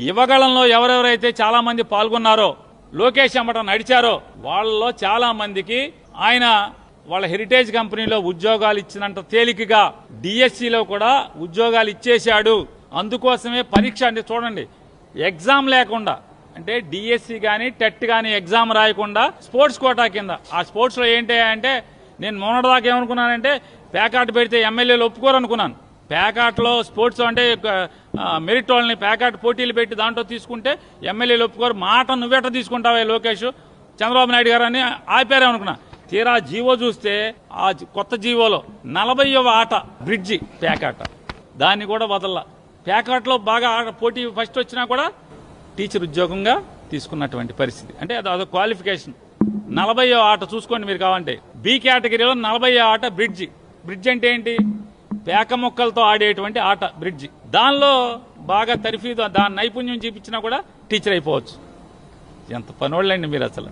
యువగళంలో ఎవరెవరైతే చాలా మంది పాల్గొన్నారో, లోకేష్ అమ్మట నడిచారో వాళ్ళలో చాలా మందికి ఆయన వాళ్ళ హెరిటేజ్ కంపెనీలో ఉద్యోగాలు ఇచ్చినంత తేలికగా డిఎస్సిలో కూడా ఉద్యోగాలు ఇచ్చేశాడు. అందుకోసమే పరీక్ష అంటే చూడండి, ఎగ్జామ్ లేకుండా అంటే డిఎస్సి కానీ టెట్ కానీ ఎగ్జామ్ రాయకుండా స్పోర్ట్స్ కోటా కింద, ఆ స్పోర్ట్స్లో ఏంటి అంటే నేను మొన్నటిదాకా ఏమనుకున్నానంటే ప్యాకాట్ పెడితే ఎమ్మెల్యేలు ఒప్పుకోరు అనుకున్నాను. ప్యాకాట్లో స్పోర్ట్స్ అంటే మెరిట్ వాళ్ళని ప్యాకాట్ పోటీలు పెట్టి దాంట్లో తీసుకుంటే ఎమ్మెల్యేలు ఒప్పుకోరు. మాట నువ్వెట తీసుకుంటావే లోకేష్, చంద్రబాబు నాయుడు గారు అని ఆపారేమనుకున్నా. తీరా జీవో చూస్తే ఆ కొత్త జీవోలో 40వ ఆట బ్రిడ్జి ప్యాకాట్, దాన్ని కూడా వదల్లా. ప్యాకాట్లో బాగా పోటీ ఫస్ట్ వచ్చినా కూడా టీచర్ ఉద్యోగంగా తీసుకున్నటువంటి పరిస్థితి. అంటే అదొక క్వాలిఫికేషన్. 40వ ఆట చూసుకోండి మీరు కావాలంటే. బి కేటగిరీలో 40వ ఆట బ్రిడ్జి. బ్రిడ్జ్ అంటే ఏంటి? పేక మొక్కలతో ఆడేటువంటి ఆట బ్రిడ్జి. దానిలో బాగా తర్ఫీదు, దాని నైపుణ్యం చూపించినా కూడా టీచర్ అయిపోవచ్చు. ఎంత పనోళ్ళండి మీరు అసలు.